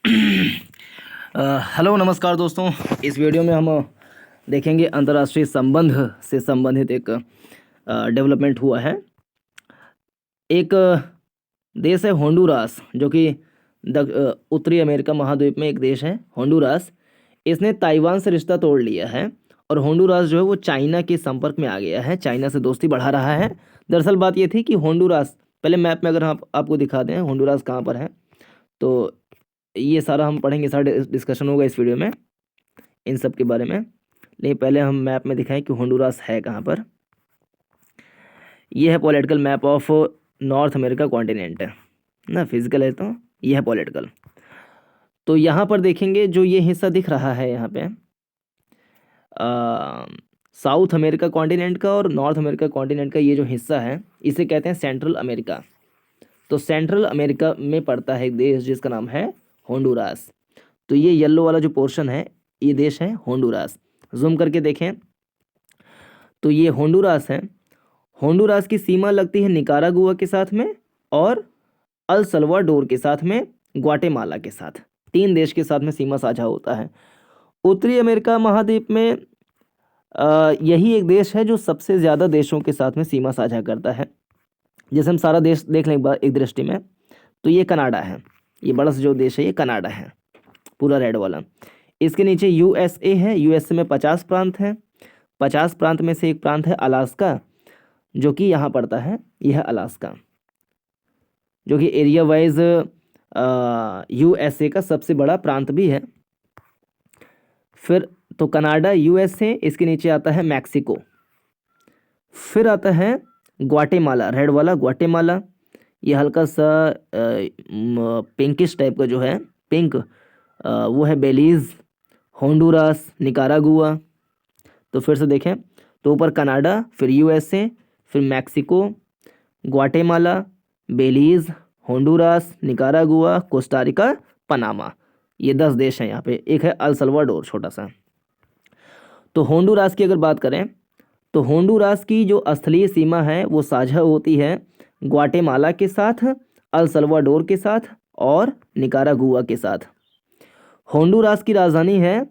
Hello नमस्कार दोस्तों। इस वीडियो में हम देखेंगे अंतर्राष्ट्रीय संबंध से संबंधित एक डेवलपमेंट हुआ है। एक देश है होंडुरास, जो कि उत्तरी अमेरिका महाद्वीप में एक देश है होंडुरास। इसने ताइवान से रिश्ता तोड़ लिया है और होंडुरास जो है वो चाइना के संपर्क में आ गया है, चाइना से दोस्ती बढ़ा रहा है। दरअसल बात ये थी कि होंडुरास, पहले मैप में अगर हम आपको दिखा दें होंडुरास कहाँ पर है, तो ये सारा हम पढ़ेंगे, सारा डिस्कशन होगा इस वीडियो में इन सब के बारे में। लेकिन पहले हम मैप में दिखाएं कि होंडुरास है कहाँ पर। ये है political map of north America continent ना, फिजिकल है तो ये है पॉलिटिकल। तो यहाँ पर देखेंगे जो ये हिस्सा दिख रहा है यहाँ पे साउथ अमेरिका कॉन्टिनेंट का और नॉर्थ अमेरिका कॉन्टिनेंट का ये जो हिस्सा है इसे कहते हैं सेंट्रल अमेरिका। तो सेंट्रल अमेरिका में पड़ता है एक देश जिसका नाम है होंडुरास। तो ये येलो वाला जो पोर्शन है ये देश है होंडुरास। जूम करके देखें तो ये होंडुरास है। होंडुरास की सीमा लगती है निकारागुआ के साथ में और अल सल्वाडोर के साथ में, ग्वाटेमाला के साथ। तीन देश के साथ में सीमा साझा होता है। उत्तरी अमेरिका महाद्वीप में यही एक देश है जो सबसे ज़्यादा देशों के साथ में सीमा साझा करता है। जैसे हम सारा देश देख लें एक बार एक दृष्टि में, तो ये कनाडा है। ये बड़ा सा जो देश है ये कनाडा है, पूरा रेड वाला। इसके नीचे यूएसए है। यूएसए में 50 प्रांत हैं। 50 प्रांत में से एक प्रांत है अलास्का, जो कि यहाँ पड़ता है। यह है अलास्का, जो कि एरिया वाइज यूएसए का सबसे बड़ा प्रांत भी है। फिर तो कनाडा, यूएसए, इसके नीचे आता है मैक्सिको। फिर आता है ग्वाटेमाला, रेड वाला ग्वाटेमाला। ये हल्का सा पिंकिश टाइप का जो है, पिंक, वो है बेलीज़, होंडुरास, निकारागुआ। तो फिर से देखें तो ऊपर कनाडा, फिर यूएसए, फिर Mexico, Guatemala, Belize, Honduras, Nicaragua, Costa Rica, Panama. ये 10 देश हैं यहाँ पे। एक है अल सल्वाडोर छोटा सा। तो होंडुरास की अगर बात करें तो होंडुरास की जो स्थलीय सीमा है वो साझा होती है ग्वाटेमाला के साथ, अल सल्वाडोर के साथ और निकारागुआ के साथ। होंडुरास की राजधानी है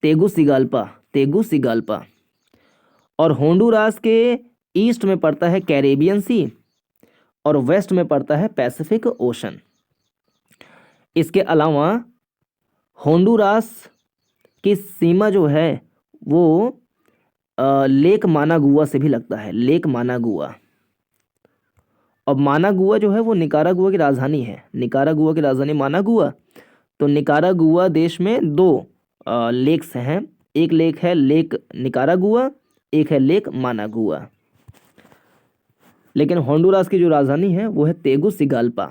तेगुसिगाल्पा, तेगुसिगाल्पा। और होंडुरास के ईस्ट में पड़ता है कैरेबियन सी और वेस्ट में पड़ता है पैसिफिक ओशन। इसके अलावा होंडुरास की सीमा जो है वो लेक मानागुआ से भी लगता है, लेक मानागुआ। और मानागुआ जो है वो निकारागुआ की राजधानी है। निकारागुआ की राजधानी मानागुआ। तो निकारागुआ देश में 2 लेक्स हैं। एक लेक है लेक निकारागुआ, एक है लेक मानागुआ। लेकिन होंडुरास की जो राजधानी है वो है तेगुसिगाल्पा।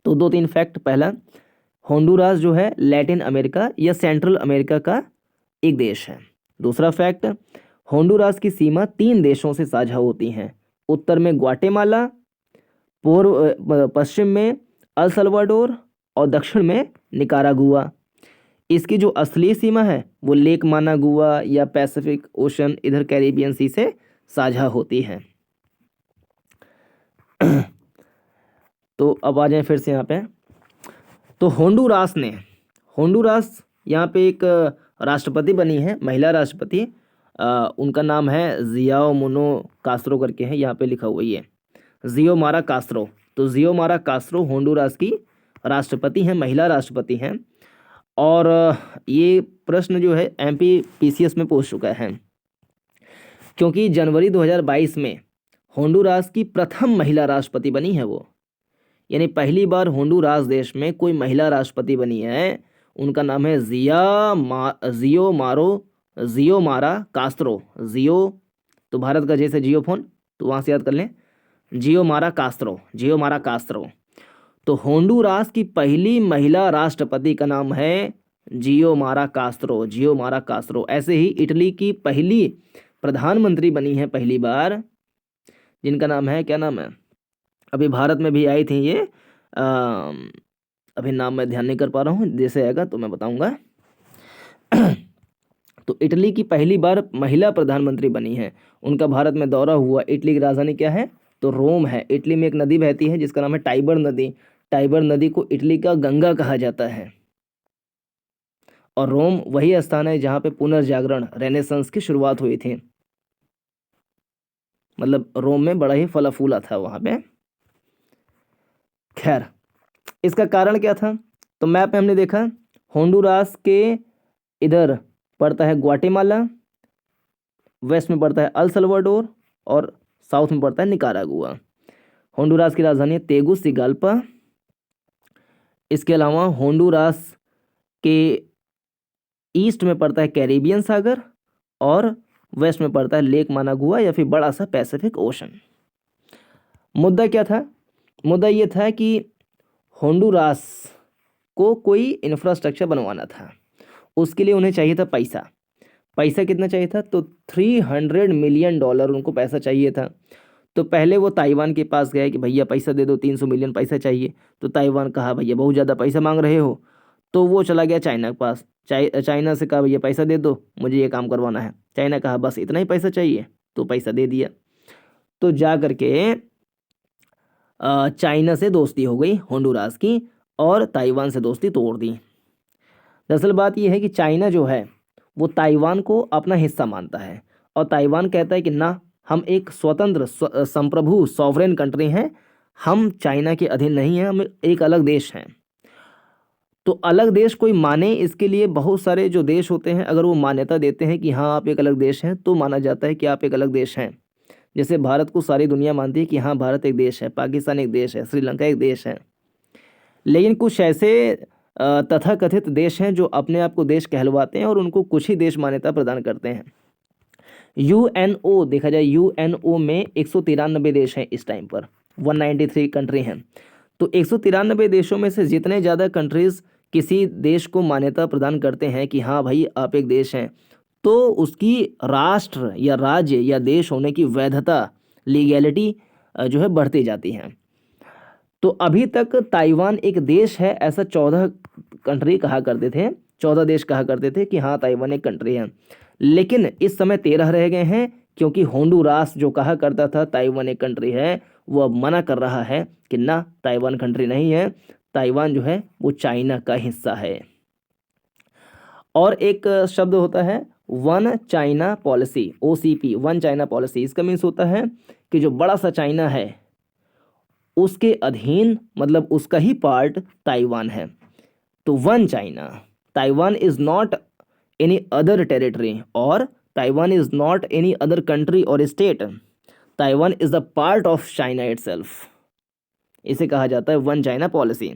तो 2-3 फैक्ट। पहला, होंडुरास जो है लैटिन अमेरिका या सेंट्रल अमेरिका का एक देश है। दूसरा फैक्ट, होंडुरास की सीमा 3 देशों से साझा होती हैं। उत्तर में ग्वाटेमाला, पश्चिम में अल सल्वाडोर और दक्षिण में निकारागुआ। इसकी जो असली सीमा है वो लेक मानागुआ या पैसिफिक ओशन, इधर कैरिबियन सी से साझा होती है। तो अब आ जाए फिर से यहाँ पे। तो होंडुरास यहाँ पे एक राष्ट्रपति बनी है, महिला राष्ट्रपति। उनका नाम है जियाओमोनो कास्त्रो करके है, यहाँ पे लिखा हुआ है जियोमारा कास्त्रो। तो जियोमारा कास्त्रो होंडुरास की राष्ट्रपति हैं, महिला राष्ट्रपति हैं। और ये प्रश्न जो है एमपीपीसीएस में पूछ चुका है, क्योंकि जनवरी 2022 में होंडुरास की प्रथम महिला राष्ट्रपति बनी है वो। यानी पहली बार होंडुरास देश में कोई महिला राष्ट्रपति बनी है। उनका नाम है जियोमारा कास्त्रो। जियो तो भारत का जैसे जियो फोन, तो वहाँ से याद कर लें, जियोमारा कास्त्रो। तो होंडुरास की पहली महिला राष्ट्रपति का नाम है जियोमारा कास्त्रो। ऐसे ही इटली की पहली प्रधानमंत्री बनी है पहली बार, जिनका नाम है, क्या नाम है, अभी भारत में भी आई थी ये, अभी नाम मैं ध्यान नहीं कर पा रहा हूँ, जैसे आएगा तो मैं बताऊंगा। तो इटली की पहली बार महिला प्रधानमंत्री बनी है। उनका भारत में दौरा हुआ। इटली की राजधानी क्या है, तो रोम है। इटली में एक नदी बहती है जिसका नाम है टाइबर नदी। टाइबर नदी को इटली का गंगा कहा जाता है। और रोम वही स्थान है जहाँ पे पुनर्जागरण रेनेसांस की शुरुआत हुई थी। मतलब रोम में बड़ा ही फला फूला था वहाँ पे। खैर, इसका कारण क्या था? तो मैप में हमने देखा होंडुरास के इधर पड़ता है ग्वाटेमाला, वेस्ट में पड़ता है अल सल्वाडोर और साउथ में पड़ता है निकारागुआ। होंडुरास की राजधानी है तेगुसिगाल्पा। इसके अलावा होंडुरास के ईस्ट में पड़ता है कैरिबियन सागर और वेस्ट में पड़ता है लेक मानागुआ या फिर बड़ा सा पैसिफिक ओशन। मुद्दा क्या था? मुद्दा ये था कि होंडुरास को कोई इंफ्रास्ट्रक्चर बनवाना था। उसके लिए उन्हें चाहिए था पैसा। पैसा कितना चाहिए था? तो $300 मिलियन उनको पैसा चाहिए था। तो पहले वो ताइवान के पास गए कि भैया पैसा दे दो, 300 मिलियन पैसा चाहिए। तो ताइवान कहा भैया बहुत ज़्यादा पैसा मांग रहे हो। तो वो चला गया चाइना के पास। चाइना से कहा भैया पैसा दे दो, मुझे ये काम करवाना है। चाइना कहा बस इतना ही पैसा चाहिए, तो पैसा दे दिया। तो जा करके चाइना से दोस्ती हो गई होंडुरास की और ताइवान से दोस्ती तोड़ दी। दरअसल बात यह है कि चाइना जो है वो ताइवान को अपना हिस्सा मानता है और ताइवान कहता है कि ना, हम एक स्वतंत्र संप्रभु सॉवरेन कंट्री हैं, हम चाइना के अधीन नहीं हैं, हम एक अलग देश हैं। तो अलग देश कोई माने, इसके लिए बहुत सारे जो देश होते हैं अगर वो मान्यता देते हैं कि हाँ आप एक अलग देश हैं, तो माना जाता है कि आप एक अलग देश हैं। जैसे भारत को सारी दुनिया मानती है कि हाँ भारत एक देश है, पाकिस्तान एक देश है, श्रीलंका एक देश है। लेकिन कुछ ऐसे तथाकथित देश हैं जो अपने आप को देश कहलवाते हैं और उनको कुछ ही देश मान्यता प्रदान करते हैं। यूएनओ देखा जाए, यूएनओ में 193 देश हैं इस टाइम पर, 193 कंट्री हैं। तो 193 देशों में से जितने ज़्यादा कंट्रीज़ किसी देश को मान्यता प्रदान करते हैं कि हाँ भाई आप एक देश हैं, तो उसकी राष्ट्र या राज्य या देश होने की वैधता, लीगैलिटी जो है बढ़ती जाती है। तो अभी तक ताइवान एक देश है ऐसा 14 कंट्री कहा करते थे, 14 देश कहा करते थे कि हाँ ताइवान एक कंट्री है। लेकिन इस समय 13 रह गए हैं, क्योंकि होंडुरास जो कहा करता था ताइवान एक कंट्री है, वो अब मना कर रहा है कि ना, ताइवान कंट्री नहीं है, ताइवान जो है वो चाइना का हिस्सा है। और एक शब्द होता है one China policy, OCP, one China policy. इसका मीन्स होता है कि जो बड़ा सा चाइना है उसके अधीन, मतलब उसका ही पार्ट ताइवान है। तो one China, Taiwan is not any other territory और Taiwan is not any other country और state, Taiwan is the part of China itself. इसे कहा जाता है वन चाइना पॉलिसी।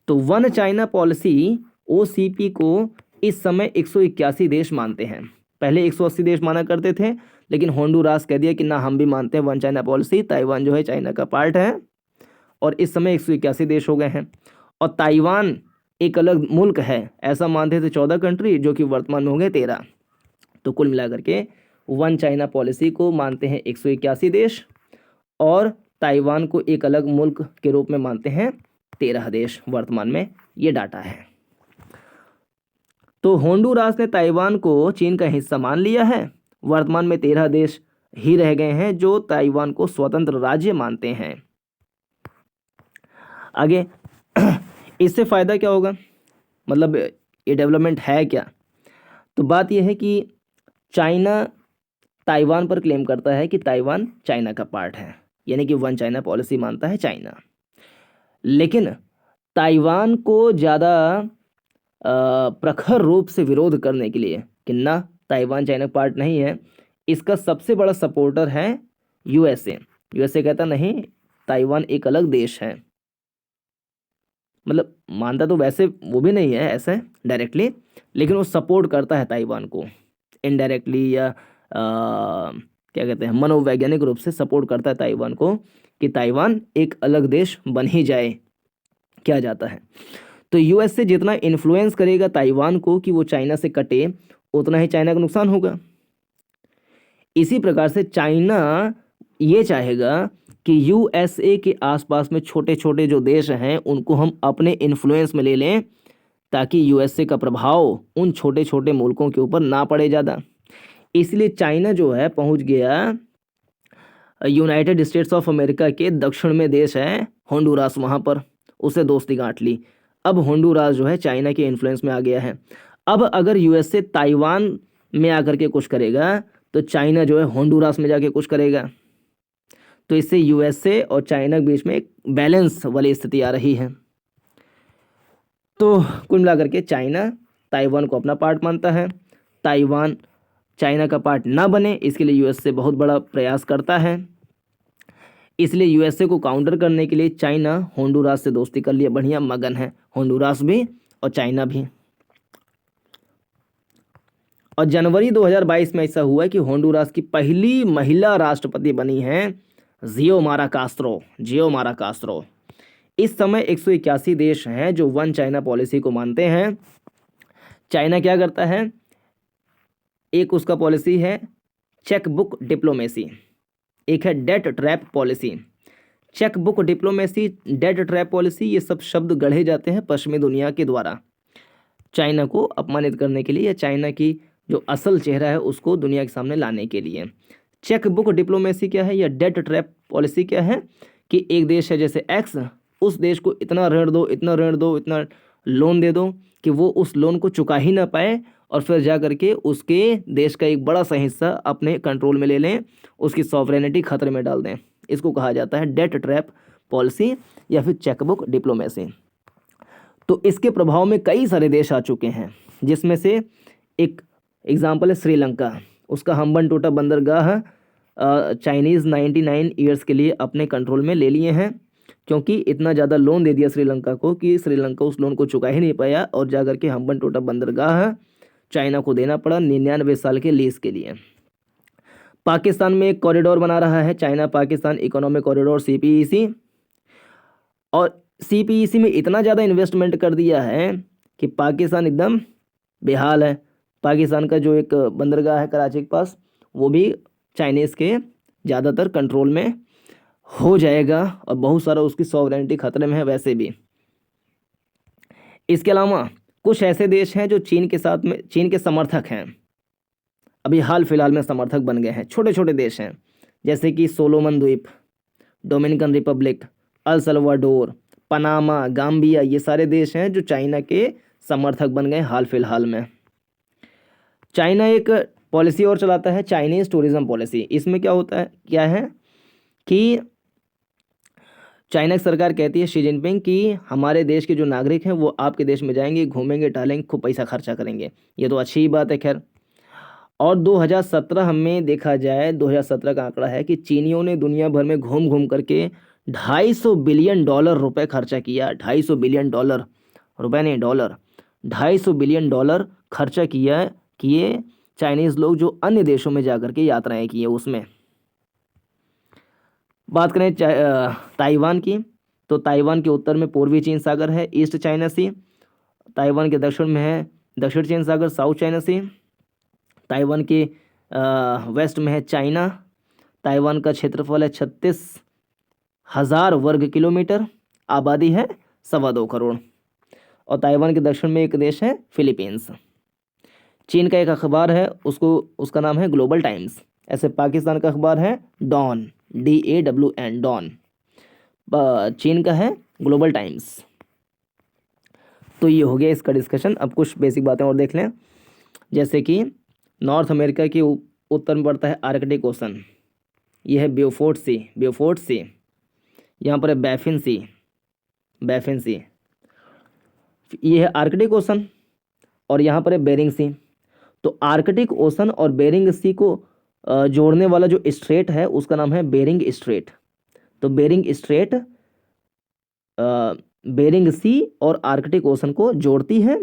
तो वन चाइना पॉलिसी OCP को इस समय 181 देश मानते हैं। पहले 180 देश माना करते थे, लेकिन होंडुरास कह दिया कि ना, हम भी मानते हैं वन चाइना पॉलिसी, ताइवान जो है चाइना का पार्ट है। और इस समय 181 देश हो गए हैं। और ताइवान एक अलग मुल्क है ऐसा मानते थे 14 कंट्री, जो कि वर्तमान में हो गए 13। तो कुल मिलाकर के वन चाइना पॉलिसी को मानते हैं 181 देश और ताइवान को एक अलग मुल्क के रूप में मानते हैं 13 देश वर्तमान में। ये डाटा है। तो होंडुरास ने ताइवान को चीन का हिस्सा मान लिया है। वर्तमान में 13 देश ही रह गए हैं जो ताइवान को स्वतंत्र राज्य मानते हैं। आगे इससे फ़ायदा क्या होगा, मतलब ये डेवलपमेंट है क्या? तो बात यह है कि चाइना ताइवान पर क्लेम करता है कि ताइवान चाइना का पार्ट है, यानी कि वन चाइना पॉलिसी मानता है चाइना। लेकिन ताइवान को ज़्यादा प्रखर रूप से विरोध करने के लिए कि ना, ताइवान चाइना पार्ट नहीं है, इसका सबसे बड़ा सपोर्टर है USA। USA कहता नहीं, ताइवान एक अलग देश है। मतलब मानता तो वैसे वो भी नहीं है ऐसे डायरेक्टली, लेकिन वो सपोर्ट करता है ताइवान को इनडायरेक्टली, या क्या कहते हैं, मनोवैज्ञानिक रूप से सपोर्ट करता है ताइवान को कि ताइवान एक अलग देश बन ही जाए। क्या जाता है, तो US से जितना इन्फ्लुएंस करेगा ताइवान को कि वो चाइना से कटे, उतना ही चाइना का नुकसान होगा। इसी प्रकार से चाइना ये चाहेगा कि USA के आसपास में छोटे छोटे जो देश हैं उनको हम अपने इन्फ्लुएंस में ले लें, ताकि USA का प्रभाव उन छोटे छोटे मुल्कों के ऊपर ना पड़े ज़्यादा। इसलिए चाइना जो है पहुंच गया यूनाइटेड स्टेट्स ऑफ अमेरिका के दक्षिण में देश है होंडुरास, वहाँ पर उसे दोस्ती गांठ ली। अब होंडुरास जो है चाइना के इन्फ्लुएंस में आ गया है। अब अगर यूएसए ताइवान में आकर के कुछ करेगा तो चाइना जो है होंडुरास में जाके कुछ करेगा, तो इससे यूएसए और चाइना के बीच में एक बैलेंस वाली स्थिति आ रही है। तो कुल मिलाकर के चाइना ताइवान को अपना पार्ट मानता है, ताइवान चाइना का पार्ट ना बने इसके लिए यूएसए बहुत बड़ा प्रयास करता है। इसलिए यूएसए को काउंटर करने के लिए चाइना होंडुरास से दोस्ती कर लिए बढ़िया मगन है, होंडुरास भी और चाइना भी। और जनवरी 2022 में ऐसा हुआ कि होंडुरास की पहली महिला राष्ट्रपति बनी है जियोमारा कास्त्रो। इस समय 181 देश हैं जो वन चाइना पॉलिसी को मानते हैं। चाइना क्या करता है, एक उसका पॉलिसी है चेक बुक डिप्लोमेसी, एक है debt trap policy. Cheque book diplomacy, debt trap policy, ये सब शब्द गढ़े जाते हैं पश्चिमी दुनिया के द्वारा चाइना को अपमानित करने के लिए या चाइना की जो असल चेहरा है उसको दुनिया के सामने लाने के लिए। चेक बुक डिप्लोमेसी क्या है या डेट ट्रैप पॉलिसी क्या है कि एक देश है जैसे एक्स, उस देश को इतना ऋण दो, इतना लोन दे दो कि वो उस लोन को चुका ही ना पाए और फिर जा करके उसके देश का एक बड़ा सा हिस्सा अपने कंट्रोल में ले लें, उसकी सॉवरेनिटी खतरे में डाल दें। इसको कहा जाता है डेट ट्रैप पॉलिसी या फिर चेकबुक डिप्लोमेसी। तो इसके प्रभाव में कई सारे देश आ चुके हैं, जिसमें से एक एग्जाम्पल है श्रीलंका। उसका हम्बनटोटा बंदरगाह चाइनीज़ 99 ईयर्स के लिए अपने कंट्रोल में ले लिए हैं, क्योंकि इतना ज़्यादा लोन दे दिया श्रीलंका को कि श्रीलंका उस लोन को चुका ही नहीं पाया और जाकर के हम्बनटोटा बंदरगाह चाइना को देना पड़ा 99 साल के लीज के लिए। पाकिस्तान में एक कॉरिडोर बना रहा है China Pakistan economic corridor CPEC, और CPEC में इतना ज़्यादा इन्वेस्टमेंट कर दिया है कि पाकिस्तान एकदम बेहाल है। पाकिस्तान का जो एक बंदरगाह है कराची के पास, वो भी चाइनीज़ के ज़्यादातर कंट्रोल में हो जाएगा और बहुत सारा उसकी सॉवरेनिटी खतरे में है वैसे भी। इसके अलावा कुछ ऐसे देश हैं जो चीन के समर्थक हैं, अभी हाल फिलहाल में समर्थक बन गए हैं। छोटे छोटे देश हैं जैसे कि सोलोमन द्वीप, Dominican Republic, El Salvador, Panama, Gambia, ये सारे देश हैं जो चाइना के समर्थक बन गए हाल फिलहाल में। चाइना एक पॉलिसी और चलाता है चाइनीज़ टूरिज्म पॉलिसी। इसमें क्या है कि चाइना की सरकार कहती है शी जिनपिंग कि हमारे देश के जो नागरिक हैं वो आपके देश में जाएंगे, घूमेंगे, टहलेंगे, खूब पैसा खर्चा करेंगे। ये तो अच्छी ही बात है खैर। और 2017 में देखा जाए, 2017 का आंकड़ा है कि चीनियों ने दुनिया भर में घूम घूम करके $250 बिलियन रुपए खर्चा किया। $250 बिलियन, रुपए नहीं डॉलर, $250 बिलियन खर्चा किए चाइनीज़ लोग, जो अन्य देशों में जा करके यात्राएँ किए। उसमें बात करें ताइवान की, तो ताइवान के उत्तर में पूर्वी चीन सागर है, ईस्ट चाइना सी। ताइवान के दक्षिण में है दक्षिण चीन सागर, साउथ चाइना सी। ताइवान के वेस्ट में है चाइना। ताइवान का क्षेत्रफल है 36,000 वर्ग किलोमीटर, आबादी है 2.25 करोड़। और ताइवान के दक्षिण में एक देश है फिलीपींस। चीन का एक अखबार है, उसका नाम है ग्लोबल टाइम्स। ऐसे पाकिस्तान का अखबार है डॉन, DAWN, डॉन। चीन का है ग्लोबल टाइम्स। तो ये हो गया इसका डिस्कशन। अब कुछ बेसिक बातें और देख लें, जैसे कि नॉर्थ अमेरिका के उत्तर में पड़ता है आर्कटिक ओशन, ये है ब्योफोर्ट सी। यहाँ पर है बैफिन सी, ये है आर्कटिक ओशन। और यहाँ पर है बेरिंग सी। तो आर्कटिक ओशन और बेरिंग सी को जोड़ने वाला जो स्ट्रेट है उसका नाम है बेरिंग स्ट्रेट। तो बेरिंग सी और आर्कटिक ओशन को जोड़ती है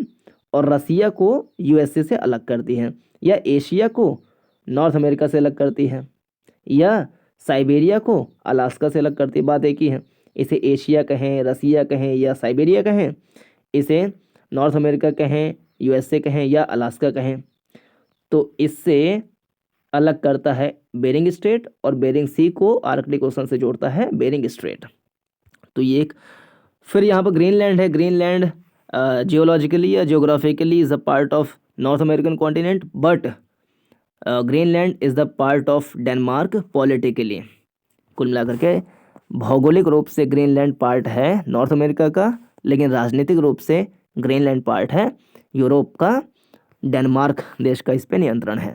और रसिया को USA से अलग करती है, या एशिया को नॉर्थ अमेरिका से अलग करती है, या साइबेरिया को अलास्का से अलग करती है। बात एक ही है, इसे एशिया कहें, रसिया कहें या साइबेरिया कहें, इसे नॉर्थ अमेरिका कहें, USA कहें या अलास्का कहें, तो इससे अलग करता है बेरिंग स्ट्रेट, और बेरिंग सी को आर्कटिक ओशन से जोड़ता है बेरिंग स्ट्रेट। तो ये एक। फिर यहाँ पर ग्रीनलैंड है। ग्रीनलैंड जियोलॉजिकली या geographically is a part of north American continent, but Greenland is the part of Denmark politically. कुल मिलाकर के भौगोलिक रूप से ग्रीनलैंड पार्ट है नॉर्थ अमेरिका का, लेकिन राजनीतिक रूप से ग्रीनलैंड पार्ट है यूरोप का, डेनमार्क देश का इस पे नियंत्रण है।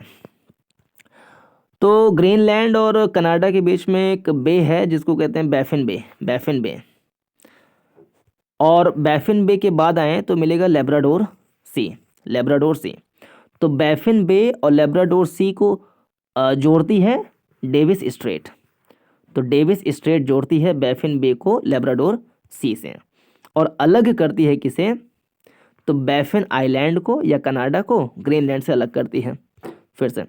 तो ग्रीनलैंड और कनाडा के बीच में एक बे है जिसको कहते हैं बैफिन बे। और बैफिन बे के बाद आए तो मिलेगा लेब्राडोर सी। तो बैफिन बे और लेब्राडोर सी को जोड़ती है डेविस स्ट्रेट। तो डेविस स्ट्रेट जोड़ती है बैफिन बे को लेब्राडोर सी से, और अलग करती है किसे? तो बैफिन आइलैंड को या कनाडा को ग्रीनलैंड से अलग करती है। फिर से,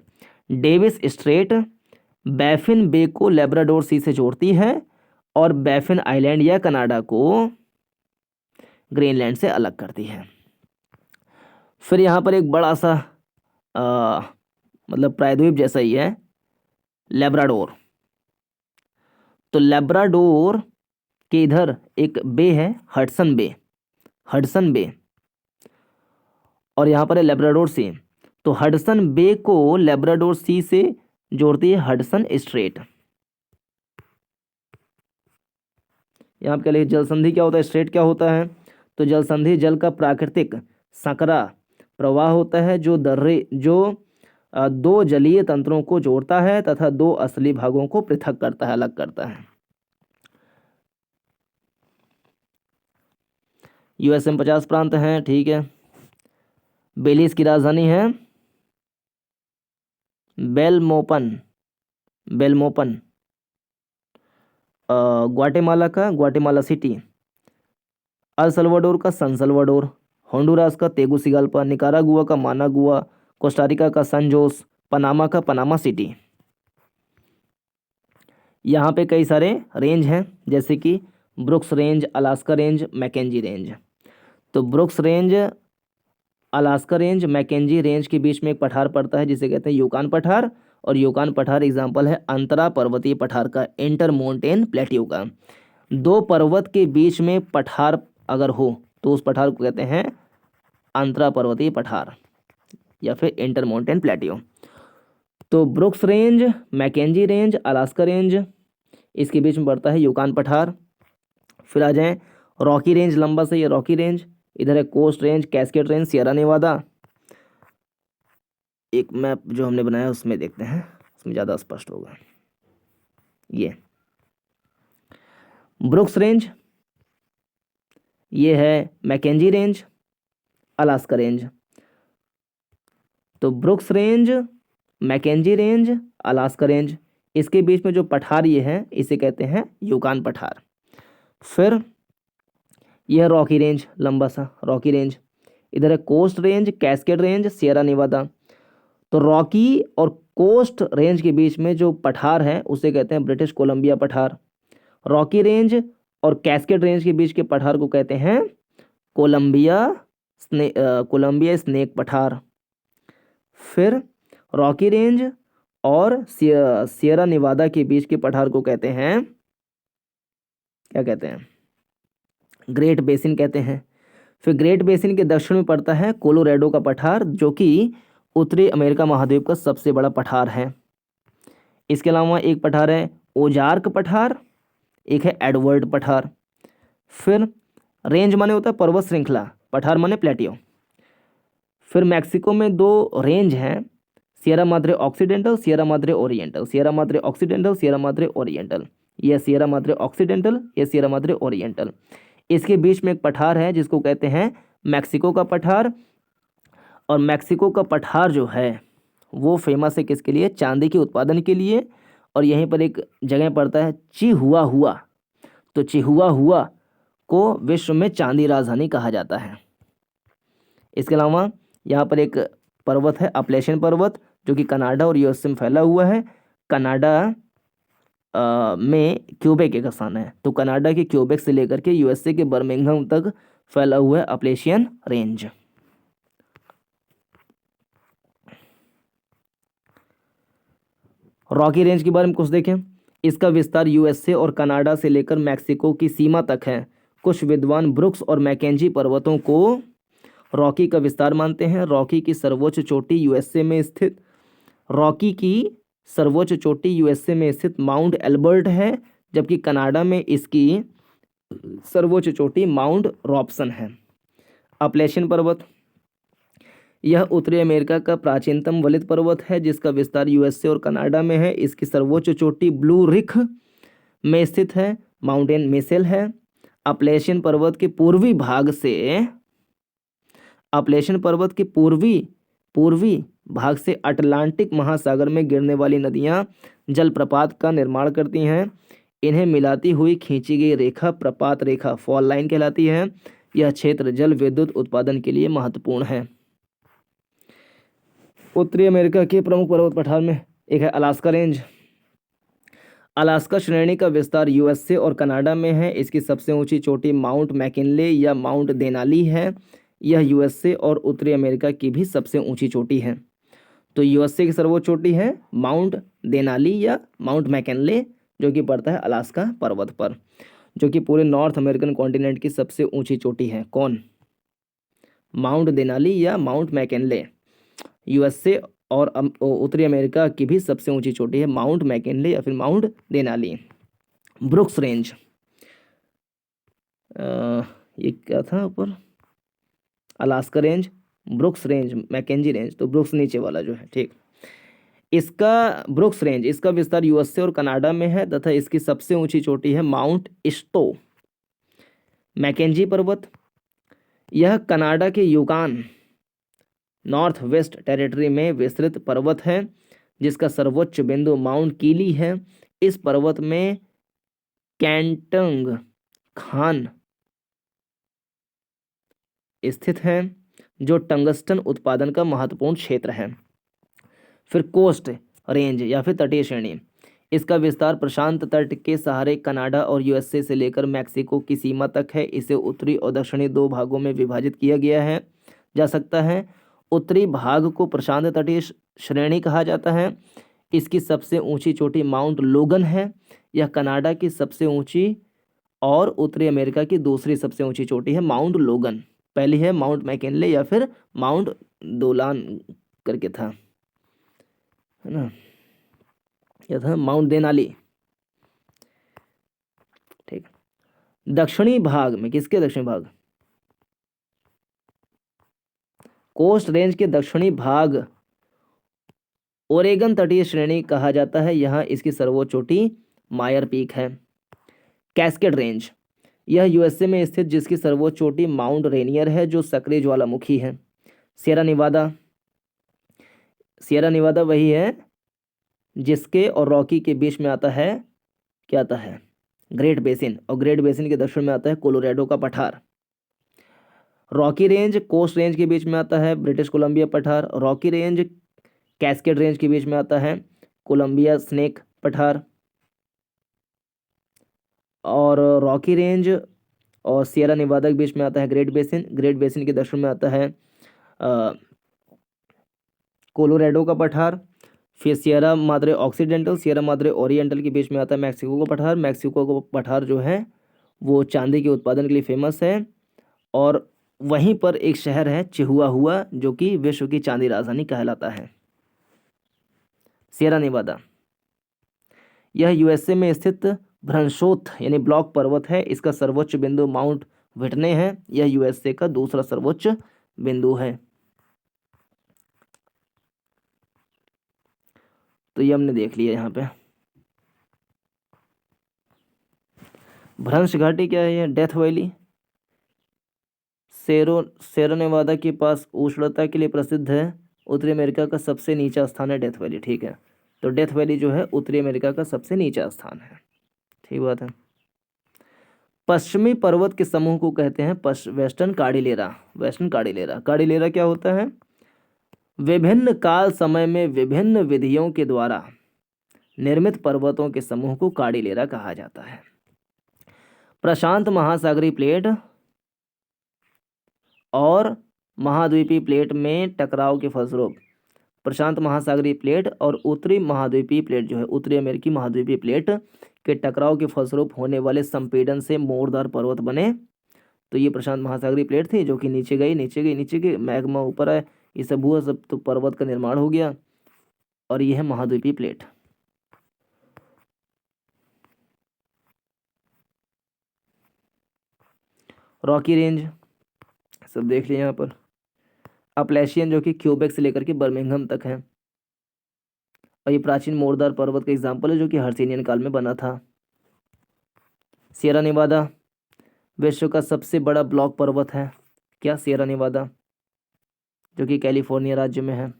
डेविस स्ट्रेट बैफिन बे को लेब्राडोर सी से जोड़ती है और बैफिन आइलैंड या कनाडा को ग्रीनलैंड से अलग करती है। फिर यहाँ पर एक बड़ा सा मतलब प्रायद्वीप जैसा ही है, लेब्राडोर। तो लेब्राडोर के इधर एक बे है, हडसन बे, और यहाँ पर है लेब्राडोर सी। तो हडसन बे को लेब्राडोर सी से जोड़ती है हडसन स्ट्रेट। यहाँ पे जल संधि क्या होता है, स्ट्रेट क्या होता है? तो जल संधि जल का प्राकृतिक संकरा प्रवाह होता है जो दो जलीय तंत्रों को जोड़ता है तथा दो असली भागों को पृथक करता है, अलग करता है। यूएसए में 50 प्रांत हैं, ठीक है। बेलीज की राजधानी है Belmopan. Guatemala City, El Salvador का सन सल्वाडोर, होंडुरास का तेगुसिगाल्पा, निकारागुआ का मानागुआ, कोस्टारिका का सन जोस, पनामा का पनामा सिटी। यहाँ पे कई सारे रेंज हैं जैसे कि Brooks range, Alaska range, Mackenzie range. तो Brooks range, Alaska range, Mackenzie range के बीच में एक पठार पड़ता है जिसे कहते हैं यूकान पठार, और यूकान पठार एग्जाम्पल है अंतरा पर्वतीय पठार का, इंटर माउंटेन प्लेट्यू का। दो पर्वत के बीच में पठार अगर हो तो उस पठार को कहते हैं अंतरा पर्वतीय पठार या फिर इंटर माउंटेन प्लेट्यू। तो Brooks Range, Mackenzie Range, Alaska Range, इसके बीच में पड़ता है यूकान पठार। फिर आ जाएं रॉकी रेंज, लंबा से ये रॉकी रेंज, इधर है Coast Range, Cascade Range, Sierra Nevada. एक मैप जो हमने बनाया उसमें देखते हैं, उसमें ज़्यादा स्पष्ट होगा। ये ब्रुक्स रेंज, ये है मैकेंजी रेंज, अलास्का रेंज। तो Brooks Range, Mackenzie Range, Alaska Range, इसके बीच में जो पठार ये है इसे कहते हैं यूकान पठार। फिर यह रॉकी रेंज, लंबा सा रॉकी रेंज, इधर है Coast Range, Cascade Range, Sierra Nevada. तो रॉकी और कोस्ट रेंज के बीच में जो पठार है उसे कहते हैं ब्रिटिश कोलंबिया पठार। रॉकी रेंज और कैस्केड रेंज के बीच के पठार को कहते हैं कोलंबिया स्नेक पठार। फिर रॉकी रेंज और सियरा नेवादा के बीच के पठार को कहते हैं, क्या कहते हैं? ग्रेट बेसिन कहते हैं। फिर ग्रेट बेसिन के दक्षिण में पड़ता है कोलोराडो का पठार जो कि उत्तरी अमेरिका महाद्वीप का सबसे बड़ा पठार है। इसके अलावा एक पठार है ओजार्क पठार, एक है एडवर्ड पठार। फिर रेंज माने होता है पर्वत श्रृंखला, पठार माने प्लेटियो। फिर मैक्सिको में दो रेंज हैं, Sierra Madre occidental, Sierra Madre oriental, Sierra Madre occidental, Sierra Madre oriental, यह सियरा माद्रे ऑक्सीडेंटल, यह सियरा माद्रे ओरिएंटल। इसके बीच में एक पठार है जिसको कहते हैं मैक्सिको का पठार। और मैक्सिको का पठार जो है वो फेमस है किसके लिए? चांदी के उत्पादन के लिए। और यहीं पर एक जगह पड़ता है चिहुआहुआ। तो चिहुआहुआ को विश्व में चांदी राजधानी कहा जाता है। इसके अलावा यहाँ पर एक पर्वत है अपलेशियन पर्वत जो कि कनाडा और यूएसए में फैला हुआ है। कनाडा में क्यूबेक एक स्थान है, तो कनाडा के क्यूबेक से लेकर के यूएसए के बर्मिंघम तक फैला हुआ है अपलेशियन रेंज। रॉकी रेंज के बारे में कुछ देखें। इसका विस्तार यूएसए और कनाडा से लेकर मैक्सिको की सीमा तक है। कुछ विद्वान ब्रुक्स और मैकेंजी पर्वतों को रॉकी का विस्तार मानते हैं। रॉकी की सर्वोच्च चोटी यूएसए में स्थित माउंट एल्बर्ट है, जबकि कनाडा में इसकी सर्वोच्च चोटी माउंट रॉबसन है। अपलेशियन पर्वत, यह उत्तरी अमेरिका का प्राचीनतम वलित पर्वत है जिसका विस्तार यूएसए और कनाडा में है। इसकी सर्वोच्च चोटी ब्लू रिख में स्थित है, माउंटेन मिसेल है। अपलेशियन पर्वत के पूर्वी भाग से अपलेशियन पर्वत के पूर्वी पूर्वी भाग से अटलांटिक महासागर में गिरने वाली नदियां जलप्रपात का निर्माण करती हैं। इन्हें मिलाती हुई खींची गई रेखा प्रपात रेखा फॉल लाइन कहलाती है। यह क्षेत्र जल विद्युत उत्पादन के लिए महत्वपूर्ण है। उत्तरी अमेरिका के प्रमुख पर्वत पठार में एक है अलास्का रेंज। अलास्का श्रेणी का विस्तार यूएसए और कनाडा में है। इसकी सबसे ऊंची चोटी माउंट मैकिनले या माउंट देनाली है। यह यूएसए और उत्तरी अमेरिका की भी सबसे ऊंची चोटी है। तो यूएसए की सर्वोच्च चोटी है माउंट देनाली या माउंट मैकिनले, जो कि पड़ता है अलास्का पर्वत पर, जो कि पूरे नॉर्थ अमेरिकन कॉन्टिनेंट की सबसे ऊंची चोटी है। कौन? माउंट देनाली या माउंट मैकिनले। यूएसए और उत्तरी अमेरिका की भी सबसे ऊंची चोटी है माउंट मैकिनले या फिर माउंट देनाली। ब्रुक्स रेंज, ये क्या था ऊपर? Alaska Range, Brooks Range, Mackenzie range, तो ब्रुक्स नीचे वाला जो है, ठीक। इसका ब्रुक्स रेंज, इसका विस्तार यूएसए और कनाडा में है तथा इसकी सबसे ऊंची चोटी है माउंट इस्टो। मैकेंजी पर्वत, यह कनाडा के यूकान नॉर्थ वेस्ट टेरिटरी में विस्तृत पर्वत है जिसका सर्वोच्च बिंदु माउंट कीली है। इस पर्वत में कैंटंग खान स्थित है जो टंगस्टन उत्पादन का महत्वपूर्ण क्षेत्र है। फिर कोस्ट रेंज या फिर तटीय श्रेणी, इसका विस्तार प्रशांत तट के सहारे कनाडा और यूएसए से लेकर मैक्सिको की सीमा तक है। इसे उत्तरी और दक्षिणी दो भागों में विभाजित किया गया है जा सकता है। उत्तरी भाग को प्रशांत तटीय श्रेणी कहा जाता है। इसकी सबसे ऊंची चोटी माउंट लोगन है। यह कनाडा की सबसे ऊंची और उत्तरी अमेरिका की दूसरी सबसे ऊंची चोटी है माउंट लोगन। पहली है माउंट मैकिनले या फिर माउंट दोलान करके था, है ना, यह था माउंट देनाली, ठीक। दक्षिणी भाग में, किसके दक्षिणी भाग? कोस्ट रेंज के दक्षिणी भाग ओरेगन तटीय श्रेणी कहा जाता है। यहाँ इसकी सर्वोच्च चोटी मायर पीक है। कैस्केड रेंज, यह यूएसए में स्थित जिसकी सर्वोच्च चोटी माउंट रेनियर है जो सक्रिय ज्वालामुखी है। सियरा निवादा, सियरा निवादा वही है जिसके और रॉकी के बीच में आता है, क्या आता है? ग्रेट बेसिन, और ग्रेट बेसिन के दक्षिण में आता है कोलोराडो का पठार। रॉकी रेंज कोस्ट रेंज के बीच में आता है ब्रिटिश कोलंबिया पठार। रॉकी रेंज कैस्केड रेंज के बीच में आता है कोलंबिया स्नेक पठार। और रॉकी रेंज और सियरा निवादा के बीच में आता है ग्रेट बेसिन। ग्रेट बेसिन के दक्षिण में आता है कोलोराडो का पठार। फिर Sierra Madre occidental, Sierra Madre oriental के बीच में आता है मैक्सिको का पठार। मैक्सिको का पठार जो है वो चांदी के उत्पादन के लिए फेमस है। और वहीं पर एक शहर है चिहुआहुआ जो कि विश्व की चांदी राजधानी कहलाता है। सियरा नेवादा, यह यूएसए में स्थित भ्रंशोथ यानी ब्लॉक पर्वत है। इसका सर्वोच्च बिंदु माउंट विटने है। यह यूएसए का दूसरा सर्वोच्च बिंदु है। तो ये हमने देख लिया। यहाँ पे भ्रंश घाटी क्या है? ये डेथ वैली सेरा नेवादा के पास उष्णता के लिए प्रसिद्ध है। उत्तरी अमेरिका का सबसे नीचा स्थान है डेथ वैली, ठीक है। तो डेथ वैली जो है उत्तरी अमेरिका का सबसे नीचा स्थान है, ठीक बात है। पश्चिमी पर्वत के समूह को कहते हैं western Cordillera. Western Cordillera, Cordillera क्या होता है? विभिन्न काल समय में विभिन्न विधियों के द्वारा निर्मित पर्वतों के समूह को कार्डिलेरा कहा जाता है। प्रशांत महासागरीय प्लेट और महाद्वीपीय प्लेट में टकराव के फलस्वरूप प्रशांत महासागरीय प्लेट और उत्तरी महाद्वीपीय प्लेट जो है उत्तरी अमेरिकी महाद्वीपीय प्लेट के टकराव के फलस्वरूप होने वाले संपीड़न से मोरदार पर्वत बने। तो ये प्रशांत महासागरीय प्लेट थी जो कि नीचे गई नीचे गई नीचे गई, मैग्मा ऊपर आए, ये सब हुआ, सब तो पर्वत का निर्माण हो गया। और ये है महाद्वीपीय प्लेट। रॉकी रेंज सब देख लिया यहाँ पर। अपलैशियन जो कि क्यूबेक से लेकर के बर्मिंघम तक है। और ये प्राचीन मोरदार पर्वत का एग्जाम्पल है जो कि हर्सिनियन काल में बना था। सियरा नेवादा विश्व का सबसे बड़ा ब्लॉक पर्वत है। क्या? सियरा नेवादा, जो कि कैलिफोर्निया राज्य में है।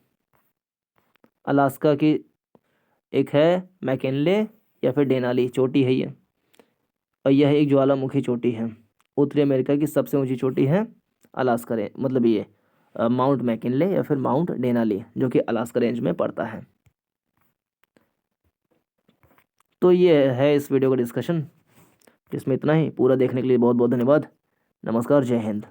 अलास्का की एक है मैकिनले या फिर डेनाली चोटी है ये, और यह एक ज्वालामुखी चोटी है। उत्तरी अमेरिका की सबसे ऊंची चोटी है अलास्का मतलब ये माउंट मैकिनले या फिर माउंट डेनाली, जो कि अलास्का रेंज में पड़ता है। तो ये है इस वीडियो का डिस्कशन, जिसमें इतना ही। पूरा देखने के लिए बहुत बहुत धन्यवाद। नमस्कार, जय हिंद।